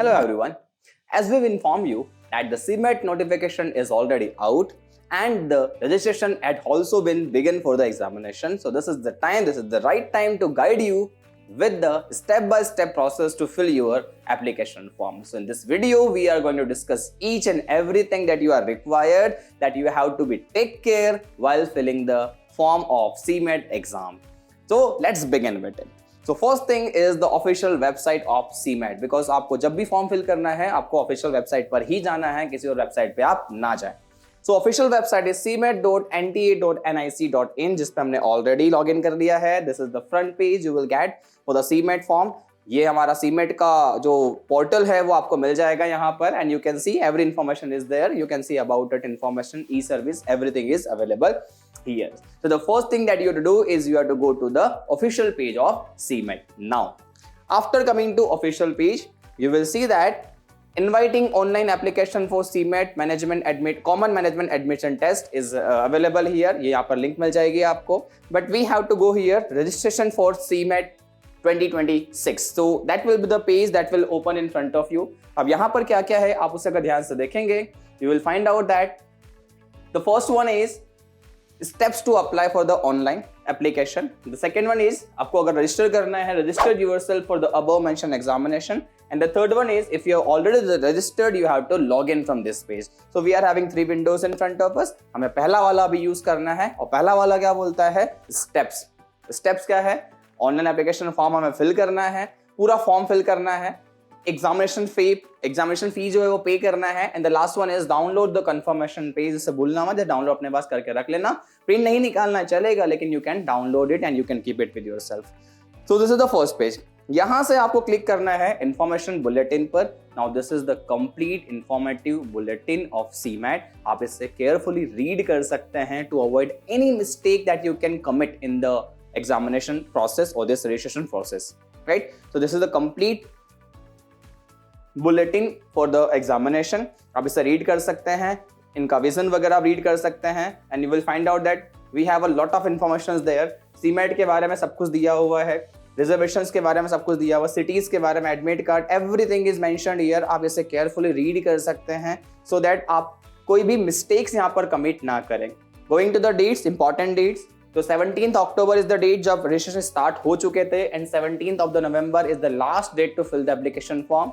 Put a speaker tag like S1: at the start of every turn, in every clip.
S1: Hello everyone. As we've informed you that the CMET notification is already out and the registration had also been begun for the examination. So this is the right time to guide you with the step-by-step process to fill your application form. So in this video, we are going to discuss each and everything that you are required, that you have to take care while filling the form of CMET exam. So let's begin with it. So first thing is the official website of CMET, because आपको जब भी form fill करना है आपको official website पर ही जाना है, किसी और वेबसाइट पे आप ना जाएं. सो ऑफिशियल वेबसाइट इज cmet.nta.nic.in, जिस पे हमने ऑलरेडी लॉग इन कर लिया है. This is the front page you will get for the CMET form. ये हमारा CMET का जो पोर्टल है वो आपको मिल जाएगा यहाँ पर, and you can see every information is there. You can see about it, information, e service, everything is available here. So the first thing that you have to do is you have to go to the official page of CMET. Now, after coming to official page, you will see that inviting online application for CMET common management admission test is available here. ये यहाँ पर link मिल जाएगी आपको. But we have to go here, registration for CMET 2026. So that will be the page that will open in front of you. अब यहाँ पर क्या क्या है आप उसे अगर ध्यान से देखेंगे, you will find out that the first one is steps to apply for the online application. The second one is आपको अगर register करना है, register yourself for the above mentioned examination. And the third one is if you have already registered, you have to log in from this page. So we are having 3 windows in front of us. हमें पहला वाला भी use करना है, और पहला वाला क्या बोलता है? Steps. Steps क्या है? ऑनलाइन एप्लीकेशन फॉर्म हमें फिल करना है, पूरा फॉर्म फिल करना है, एग्जामिनेशन फी जो है वो पे करना है. And the last one is download the confirmation page. इससे भूलना मत, डाउनलोड अपने पास करके रख लेना. प्रिंट नहीं निकालना चलेगा, लेकिन you can download it and you can keep it with yourself. So this is the first page. यहां से आपको क्लिक करना है इन्फॉर्मेशन बुलेटिन पर. Now this is the complete informative bulletin of CMET. आप इससे केयरफुली रीड कर सकते हैं to avoid any mistake that you can commit in the examination process और this registration process, right? So this is the complete bulletin for the examination. आप इसे read कर सकते हैं, इनका विजन वगैरह रीड कर सकते हैं, and you will find out that we have a lot of information there. CMET के बारे में सब कुछ दिया हुआ है, रिजर्वेशंस के बारे में सब कुछ दिया हुआ, सिटीज के बारे में, admit card, everything is mentioned here. आप इसे केयरफुली रीड कर सकते हैं सो दैट आप कोई भी मिस्टेक्स यहाँ पर कमिट ना करें. Going to the dates, important dates. तो 17th October is the date जब रजिस्ट्रेशन स्टार्ट हो चुके थे, and 17th of November is the last date to fill the application form.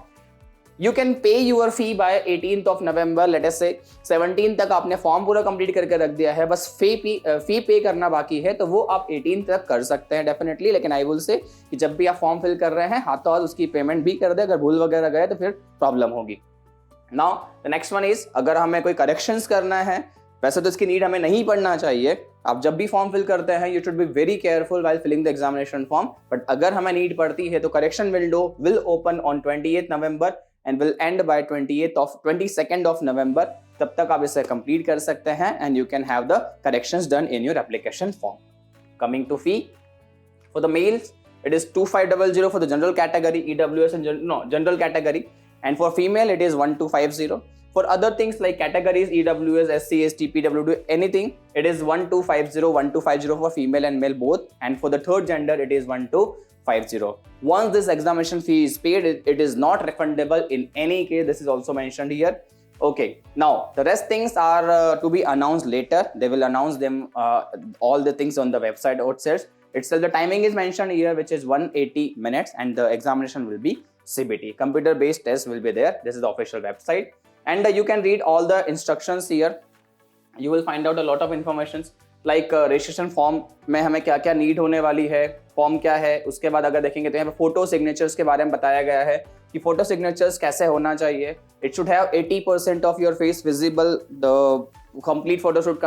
S1: You can pay your fee by 18th of November. Let us say 17 तक आपने form पूरा complete करके रख दिया है, बस फी पे करना बाकी है, तो वो आप 18 तक कर सकते हैं डेफिनेटली. लेकिन आई विल से कि जब भी आप फॉर्म फिल कर रहे हैं हाथों हाथ उसकी पेमेंट भी कर दे. अगर भूल वगैरह गए तो फिर प्रॉब्लम होगी. Now the next one is अगर हमें कोई करेक्शंस करना है, वैसे तो इसकी नीड हमें नहीं पड़ना चाहिए. आप जब भी फॉर्म फिल करते हैं you should be very careful while filling the examination form. But अगर हमें नीड पड़ती है तो correction window will open on 28th November and will end by 22nd of November. तब तक आप इसे कंप्लीट कर सकते हैं and you can have the corrections done in your application form. Coming to fee, for the males it is 2500 for the general category, EWS and general category, and for female it is 1250. For other things like categories EWS, SC, ST, PWD, anything, it is 1250 for female and male both, and for the third gender it is 1250. Once this examination fee is paid, it is not refundable in any case. This is also mentioned here. Okay, now the rest things are to be announced later. They will announce them all the things on the website itself. The timing is mentioned here, which is 180 minutes, and the examination will be CBT. Computer based test will be there. This is the official website, and you can read all the instructions here. You will find out a lot of informations like registration form में हमें क्या क्या need होने वाली है, form क्या है. उसके बाद अगर देखेंगे तो यहाँ पे फोटो सिग्नेचर्स के बारे में बताया गया है कि फोटो सिग्नेचर्स कैसे होना चाहिए. It should have 80% of your face visible. The complete photo should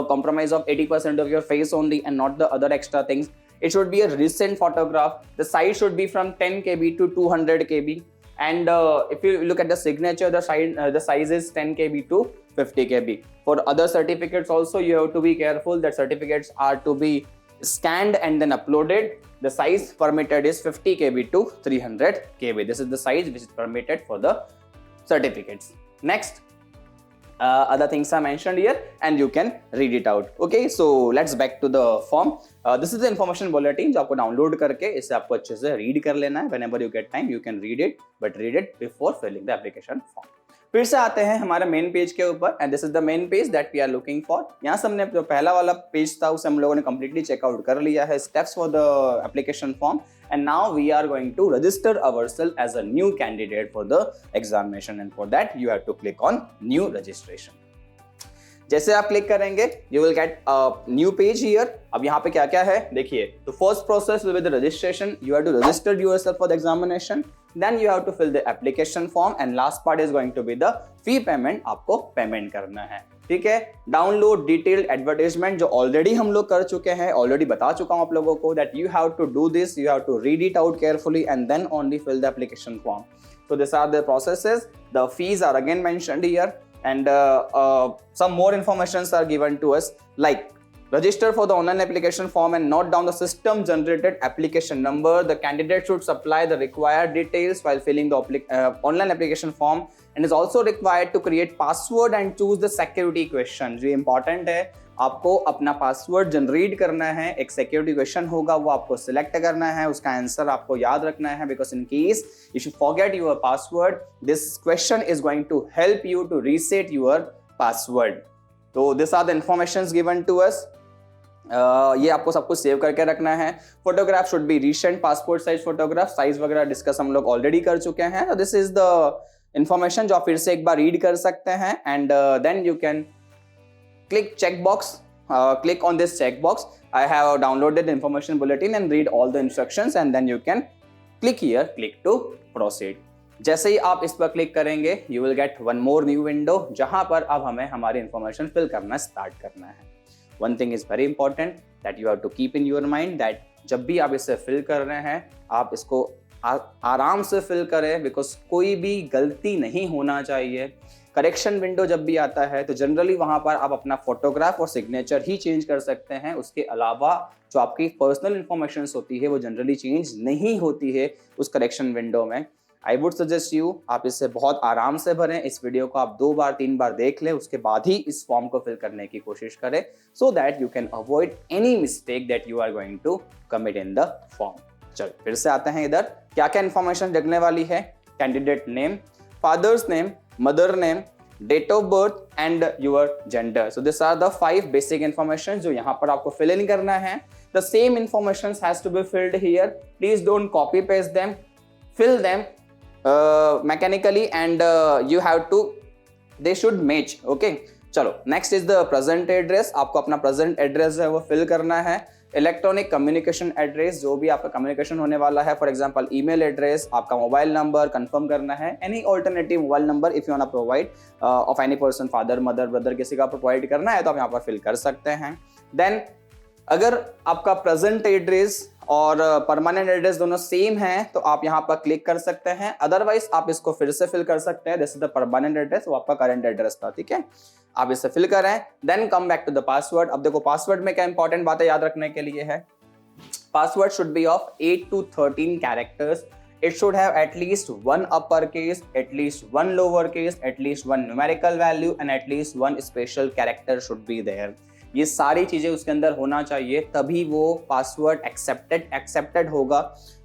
S1: compromise of 80% of your face only and not the other extra things. It should be a recent photograph. The size should be from 10 KB to 200 KB. And if you look at the signature, the size is 10 KB to 50 KB. For other certificates also, you have to be careful that certificates are to be scanned and then uploaded. The size permitted is 50 KB to 300 KB. This is the size which is permitted for the certificates. Next, other things are mentioned here and you can read it out. Okay, so let's back to the form. This is the information bulletin जो आपको download करके इसे आपको अच्छे से read कर लेना है. Whenever you get time you can read it, but read it before filling the application form. फिर से आते हैं हमारे मेन पेज के ऊपर and this is the main page that we are looking for. यहाँ से हमने जो पहला वाला पेज था उसे हम लोगों ने कंप्लीटली चेकआउट कर लिया है, steps for the application form, and now we are going to register ourselves as a new candidate for the examination, and for that you have to click on new registration. जैसे आप click करेंगे you will get a new page here. अब यहाँ पे क्या क्या है देखिए. तो first process will be the registration. You have to register yourself for the examination. Then you have to fill the application form and last part is going to be the fee payment. आपको payment करना है. ठीक है. Download detailed advertisement जो already हम लोग कर चुके हैं, ऑलरेडी बता चुका हूं आप लोगों को that you have to do this, you have to read it out carefully and then only fill the application form. So these are the processes. The fees are again mentioned here and some more informations are given to us like register for the online application form and note down the system generated application number. The candidate should supply the required details while filling the online application form and is also required to create password and choose the security question. जो important है, आपको अपना password generate करना है, एक security question होगा वो आपको सिलेक्ट करना है, उसका आंसर आपको याद रखना है because in case if you forget your password this question is going to help you to reset your password. तो this are the informations given to us. ये आपको सब कुछ सेव करके रखना है. Photograph should be recent passport size photograph, size वगैरह discuss हम लोग ऑलरेडी कर चुके हैं. तो दिस इज द इंफॉर्मेशन जो आप फिर से एक बार रीड कर सकते हैं and then you can click checkbox, click on this checkbox. I have downloaded the information bulletin and read all the instructions and then you can click here, click to proceed. जैसे ही आप इस पर click करेंगे you will get one more new window जहां पर अब हमें हमारी information fill करना स्टार्ट करना है. One thing is very important that you have to keep in your mind that जब भी आप इसे fill कर रहे हैं आप इसको आराम से fill करें बिकॉज कोई भी गलती नहीं होना चाहिए. करेक्शन विंडो जब भी आता है तो जनरली वहां पर आप अपना फोटोग्राफ और सिग्नेचर ही चेंज कर सकते हैं, उसके अलावा जो आपकी पर्सनल इंफॉर्मेशन होती है वो जनरली चेंज नहीं होती है उस करेक्शन विंडो में. आई वुड सजेस्ट यू आप इसे बहुत आराम से भरें. इस वीडियो को आप 2 बार 3 बार देख लें, उसके बाद ही इस फॉर्म को फिल करने की कोशिश करें so that you can avoid any mistake that you are going to commit in the form. चलो फिर से आते हैं इधर. क्या क्या इंफॉर्मेशन लगने वाली है. Candidate name, father's name, mother name, date of birth and your gender. So these are the 5 basic information जो यहाँ पर आपको fill in करना है. The same information has to be filled here. Please don't copy paste them. Fill them mechanically and you have to, they should match. Okay. चलो next is the present address. आपको अपना present address है वो fill करना है. Electronic communication address जो भी आपका कम्युनिकेशन होने वाला है, फॉर एग्जांपल ईमेल एड्रेस, आपका मोबाइल नंबर कंफर्म करना है. Any alternative mobile number if you want to provide of any person, father mother brother किसी का प्रोवाइड करना है तो आप यहाँ पर फिल कर सकते हैं. देन अगर आपका प्रेजेंट एड्रेस और परमानेंट एड्रेस दोनों सेम है तो आप यहाँ पर क्लिक कर सकते हैं. अदरवाइज आप इसको फिर से फिल कर सकते हैं. This is the permanent address, वो आपका करंट एड्रेस था. ठीक है, आप इसे फिल करें. Then come back to the password. अब देखो पासवर्ड में क्या इंपॉर्टेंट बातें याद रखने के लिए है. Password should be of 8 to 13 characters. It should have at least 1 uppercase, at least 1 lowercase, at least 1 numerical value and at least 1 special character should be there. ये सारी चीजें उसके अंदर होना चाहिए तभी वो पासवर्ड एक्सेप्टेड होगा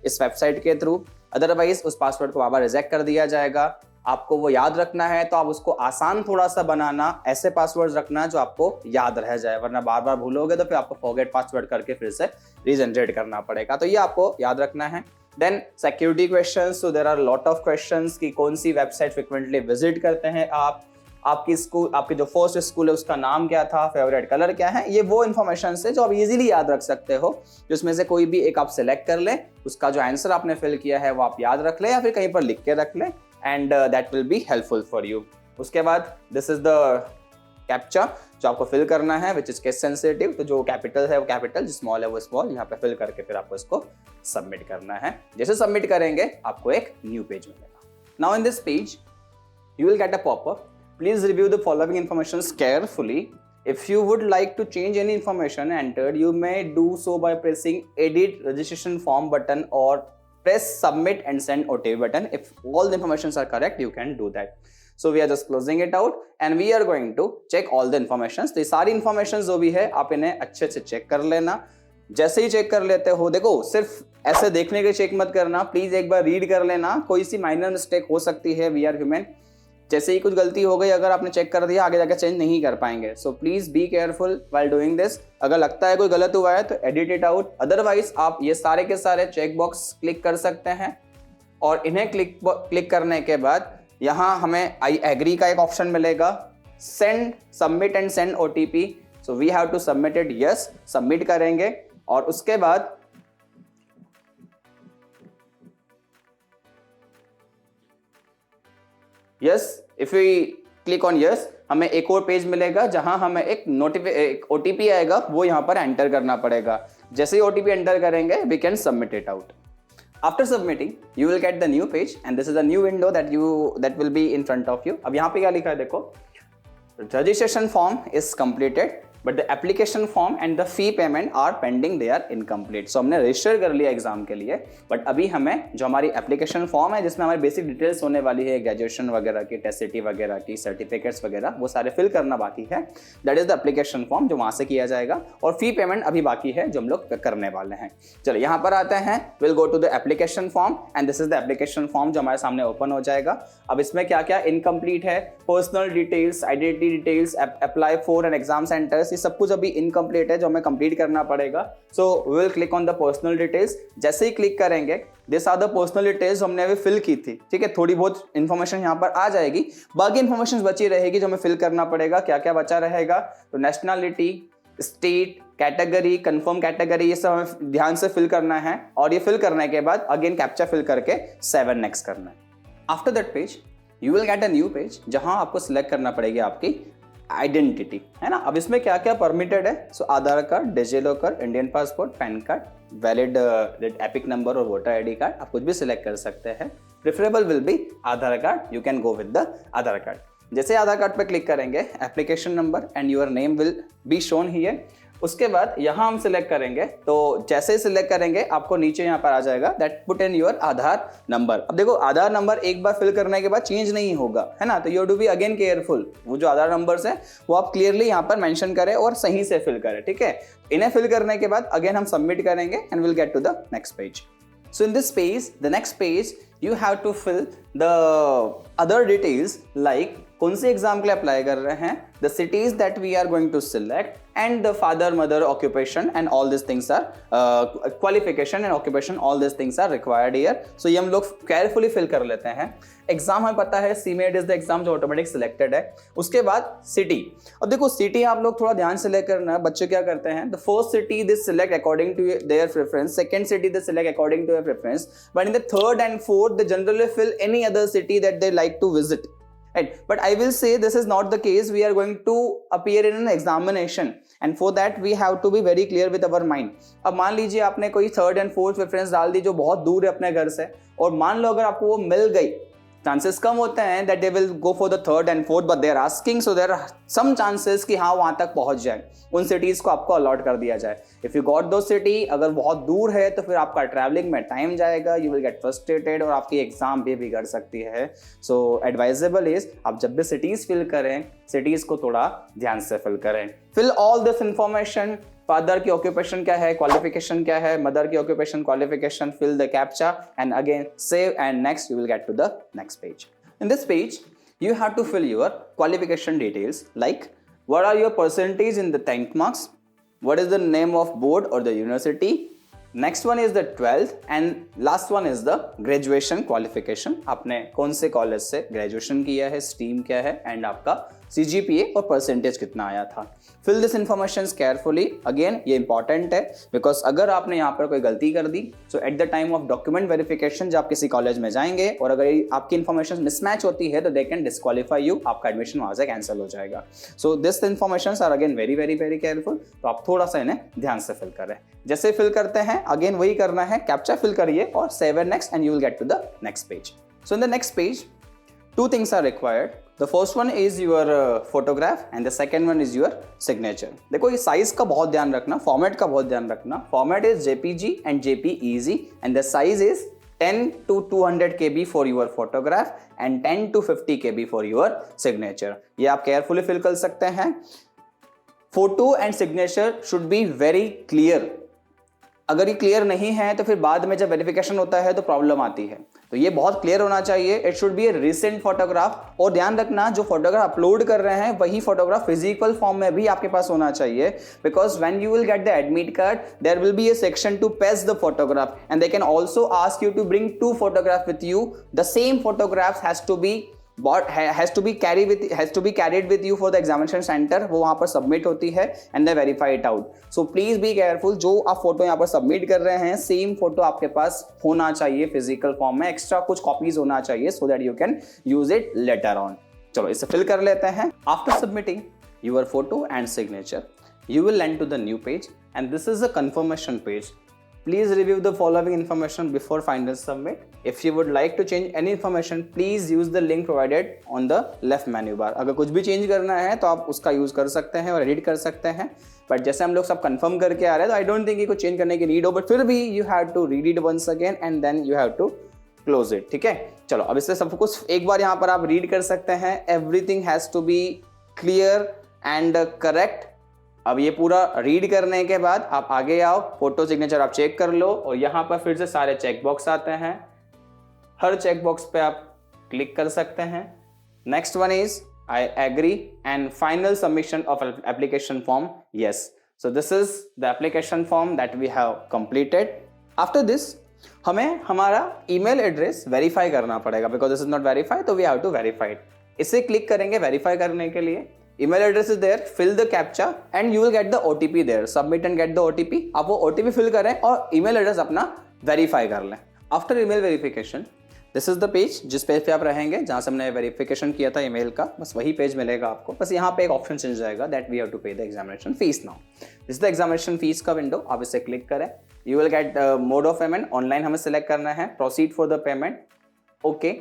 S1: इस वेबसाइट के थ्रू. अदरवाइज उस पासवर्ड को बार रिजेक्ट कर दिया जाएगा. आपको वो याद रखना है तो आप उसको आसान थोड़ा सा बनाना, ऐसे पासवर्ड रखना जो आपको याद रह जाए, वरना बार बार भूलोगे तो फिर आपको फॉरगेट पासवर्ड करके फिर से रीजनरेट करना पड़ेगा. तो ये आपको याद रखना है. Then security questions. So there are lot of questions कि कौन सी वेबसाइट फ्रिक्वेंटली विजिट करते हैं आप, आपकी स्कूल, आपकी जो फर्स्ट स्कूल है उसका नाम क्या था, फेवरेट कलर क्या है. ये वो इन्फॉर्मेशन है जो आप इजीली याद रख सकते हो. जिसमें से कोई भी एक आप सिलेक्ट कर लें, उसका जो आंसर आपने फिल किया है वो आप याद रख लें या फिर कहीं पर लिख के रख लें and that will be helpful for you. उसके बाद दिस इज द कैप्चा जो आपको फिल करना है विच इज केस सेंसिटिव. तो जो कैपिटल है वो कैपिटल, जो स्मॉल है वो स्मॉल. यहाँ पे फिल करके फिर आपको इसको सबमिट करना है. जैसे सबमिट करेंगे आपको एक न्यू पेज मिलेगा. Now in this page you will get a popup. Please review the following information carefully. If you would like to change any information entered, you may do so by pressing edit registration form button or press submit and send OTP button. If all the informations are correct, you can do that. So we are just closing it out and we are going to check all the information. तो ये सारी information जो भी है आप इन्हें अच्छे से चेक कर लेना। जैसे ही चेक कर लेते हो, देखो सिर्फ ऐसे देखने के चेक मत करना, प्लीज एक बार रीड कर लेना, कोई सी माइनर मिस्टेक हो सकती है, वी आर ह्यूमन। जैसे ही कुछ गलती हो गई अगर आपने चेक कर दिया आगे जाकर चेंज नहीं कर पाएंगे। So please be careful while doing this. अगर लगता है कोई गलत हुआ है तो एडिट इट आउट, अदरवाइज आप ये सारे के सारे चेक बॉक्स क्लिक कर सकते हैं और इन्हें क्लिक करने के बाद यहाँ हमें आई एग्री का एक ऑप्शन मिलेगा, send submit and send OTP। So we have to submit it, yes submit करेंगे और उसके बाद yes if we click on yes हमें एक और पेज मिलेगा जहां हमें एक OTP आएगा, वो यहां पर एंटर करना पड़ेगा। जैसे ही OTP एंटर करेंगे we can submit it out. After submitting, you will get the new page and this is a new window that will be in front of you. अब यहाँ पे क्या लिखा है देखो, registration form is completed but the application form and the fee payment are pending, they are incomplete. So हमने register कर लिया एग्जाम के लिए, बट अभी हमें जो हमारी एप्लीकेशन फॉर्म है जिसमें हमारी बेसिक डिटेल्स होने वाली है, ग्रेजुएशन वगैरह की, टेस्ट सिटी वगैरह की, सर्टिफिकेट्स वगैरह, वो सारे फिल करना बाकी है। That is the application form जो वहाँ से किया जाएगा और फी पेमेंट अभी बाकी है जो हम लोग करने वाले हैं। चलो यहाँ पर आते हैं, will go to the application form and this is the application form जो हमारे सामने ओपन हो जाएगा। अब इसमें क्या क्या इनकम्प्लीट है, personal details, identity details, apply for an exam centres, ये सब कुछ अभी इनकम्प्लीट है जो हमें कंप्लीट करना पड़ेगा। So we will click on the personal details. जैसे ही क्लिक करेंगे this are the personal details जो हमने अभी फिल की थी, ठीक है। थोड़ी बहुत इन्फॉर्मेशन यहाँ पर आ जाएगी, बाकी इन्फॉर्मेशन बची रहेगी जो हमें फिल करना पड़ेगा। क्या क्या बचा रहेगा, तो nationality, state, category, confirm category, ये सब हमें ध्यान से फिल करना है और ये फिल करने के बाद अगेन कैप्चा फिल करके 7 नेक्स्ट करना है। After that page you will get a new page जहां आपको सिलेक्ट करना पड़ेगी आपकी आइडेंटिटी, है ना। अब इसमें क्या क्या परमिटेड है, so Aadhaar card, DigiLocker, Indian passport, PAN card, valid EPIC number और वोटर ID कार्ड, आप कुछ भी सिलेक्ट कर सकते हैं। Preferable will be Aadhaar card, you can go with the Aadhaar card. जैसे आधार कार्ड पे क्लिक करेंगे application number and your name will be shown here. उसके बाद यहाँ हम सिलेक्ट करेंगे, तो जैसे ही सिलेक्ट करेंगे आपको नीचे यहाँ पर आ जाएगा that put in your Aadhaar number. अब देखो आधार नंबर एक बार फिल करने के बाद चेंज नहीं होगा, है ना, तो you have to be again careful. वो जो आधार नंबर्स है वो आप क्लियरली यहाँ पर मेंशन करें और सही से फिल करें, ठीक है। इन्हें फिल करने के बाद अगेन हम सबमिट करेंगे and will get to the next page. So in this page, the next page, you have to fill the other details like कौन से एग्जाम के लिए अप्लाई कर रहे हैं, the cities that we are going to select and the father mother occupation and all these things are qualification and occupation, all these things are required here. So ये हम लोग carefully fill कर लेते हैं। Exam हमें पता है CMAT is the exam जो ऑटोमेटिक सिलेक्टेड है। उसके बाद सिटी, अब देखो सिटी आप लोग थोड़ा ध्यान से लेकर ना, बच्चे क्या करते हैं, the first city they select according to their preference, second city they select according to their preference, but in the third and fourth they generally fill any other city that they like to visit, right? But I will say this is not the case. We are going to appear in an examination and for that we have to be very clear with our mind. अब मान लीजिए आपने कोई third and fourth preference डाल दी जो बहुत दूर है अपने घर से, और मान लो अगर आपको वो मिल गई, चांसेस कम होते हैं that they will go for the third and fourth, but they are asking, so there are some chances कि हाँ वहाँ तक पहुँच जाए, उन सिटीज़ को आपको अलॉट कर दिया जाए। If you got those city, अगर बहुत दूर है तो फिर आपका ट्रैवलिंग में टाइम जाएगा, you will get frustrated और आपकी एग्जाम भी बिगड़ सकती है। So advisable is आप जब भी सिटीज़ फिल करें, सिटीज़ को थोड़ा ध्यान से फिल करें। Fill all this information, father की ऑक्यूपेशन क्या है, क्वालिफिकेशन क्या है, मदर की occupation, qualification, fill the captcha and again save and next you will get to the next page. In this page you have to fill your qualification details like what are your percentage in the 10th marks, what is the name of board or the university, next one is the 12th and last one is the graduation qualification, आपने कौन से college से graduation किया है, stream क्या है and आपका CGPA और परसेंटेज कितना आया था। Fill this information carefully, again ये इंपॉर्टेंट है बिकॉज अगर आपने यहाँ पर कोई गलती कर दी so at the time of document verification जब आप किसी कॉलेज में जाएंगे और अगर आपकी इन्फॉर्मेशन मिसमैच होती है तो दे कैन डिस्क्वालीफाई यू, आपका एडमिशन वहाँ से कैंसिल हो जाएगा। So this information are again very very very careful, तो आप थोड़ा सा इन्हें ध्यान से फिल करें। जैसे फिल करते हैं अगेन वही करना है, कैप्चा फिल करिए और save and next and you will get to the next page. So in the next page two things are required. The first one is your photograph and the second one is your signature. देखो ये size का बहुत ध्यान रखना, format का बहुत ध्यान रखना। Format is JPG and JPEG and the size is 10 to 200 KB for your photograph and 10 to 50 KB for your signature. ये आप केयरफुली फिल कर सकते हैं. Photo and signature should be very clear. अगर ये क्लियर नहीं है तो फिर बाद में जब वेरिफिकेशन होता है तो प्रॉब्लम आती है. तो ये बहुत क्लियर होना चाहिए. It should be A recent photograph. और ध्यान रखना, जो फोटोग्राफ अपलोड कर रहे हैं वही फोटोग्राफ फिजिकल फॉर्म में भी आपके पास होना चाहिए. Because when you will get the admit card there will be a section to paste the photograph and they can also ask you to bring 2 photograph with you. The same photograph has to be carried with you for the examination center. वो वहां पर submit होती है and they verify it out. So please be careful. जो आप photo यहाँ पर submit कर रहे हैं सेम फोटो आपके पास होना चाहिए फिजिकल फॉर्म में. एक्स्ट्रा कुछ कॉपीज होना चाहिए so that you can use it later on. चलो इसे फिल कर लेते हैं. After submitting your photo and signature, you will land to the new page and this is a confirmation page. Please review the following information before final submit. If you would like to change any information, please use the link provided on the left menu bar. अगर कुछ भी change करना है तो आप उसका use कर सकते हैं और एडिट कर सकते हैं. बट जैसे हम लोग सब कंफर्म करके आ रहे हैं तो आई डोंट थिंक कुछ चेंज करने की नीड हो. बट फिर भी you have to read it once again and then you have to close it. ठीक है, चलो अब इससे सब कुछ एक बार यहाँ पर आप रीड कर सकते हैं. Everything has to be clear and correct. अब ये पूरा रीड करने के बाद आप आगे आओ, फोटो सिग्नेचर आप चेक कर लो और यहाँ पर फिर से सारे चेक बॉक्स आते हैं. हर चेक बॉक्स पे आप क्लिक कर सकते हैं. Next one is I agree and final submission of application form. Yes, so this is the application form that we have completed. After this हमें हमारा ईमेल एड्रेस वेरीफाई करना पड़ेगा because this is not verified, तो we have to verify it. इसे click करेंगे verify करने के लिए. email address is there, fill the captcha and you will get the OTP there. Submit and get the OTP. आप वो OTP fill करें और email address अपना verify कर लें. After email verification, this is the page जिस page पे आप रहेंगे जहाँ से हमने वेरिफिकेशन किया था ईमेल का. बस वही पेज मिलेगा आपको. बस यहाँ पे एक ऑप्शन चल जाएगा that we have to pay the examination fees now. This is the examination fees का विंडो. आप इसे क्लिक करें. You will get mode of payment. Online हमें सेलेक्ट करना है. Proceed for the payment. Okay.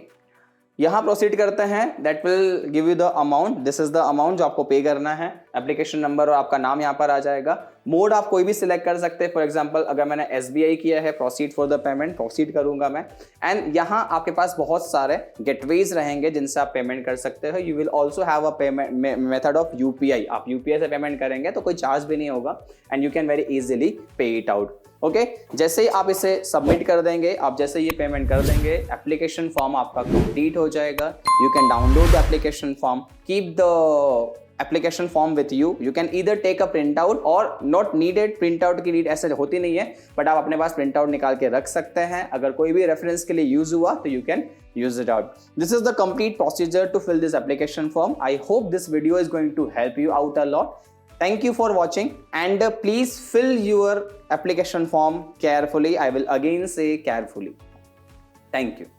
S1: यहाँ प्रोसीड करते हैं. That will give you the amount. This is the amount जो आपको पे करना है. एप्लीकेशन नंबर और आपका नाम यहाँ पर आ जाएगा. मोड आप कोई भी सिलेक्ट कर सकते हैं. फॉर एग्जांपल अगर मैंने SBI किया है, proceed for the payment, proceed करूंगा मैं. एंड यहाँ आपके पास बहुत सारे गेटवेज रहेंगे जिनसे आप पेमेंट कर सकते हो. You will also have a payment method of UPI. आप UPI से पेमेंट करेंगे तो कोई चार्ज भी नहीं होगा and you can very easily पे इट आउट. ओके, जैसे ही आप इसे सबमिट कर देंगे, आप जैसे ये पेमेंट कर देंगे, एप्लीकेशन फॉर्म आपका कंप्लीट हो जाएगा. You can download the application form, keep the application form with you. You can either take a print out or not needed. Print out की नीड ऐसे होती नहीं है, बट आप अपने पास प्रिंट आउट निकाल के रख सकते हैं. अगर कोई भी रेफरेंस के लिए यूज हुआ तो you can use it out. This is the complete procedure to fill this application form. I hope this video is going to help you out a lot. Thank you for watching and please fill your application form carefully. I will again say carefully. Thank you.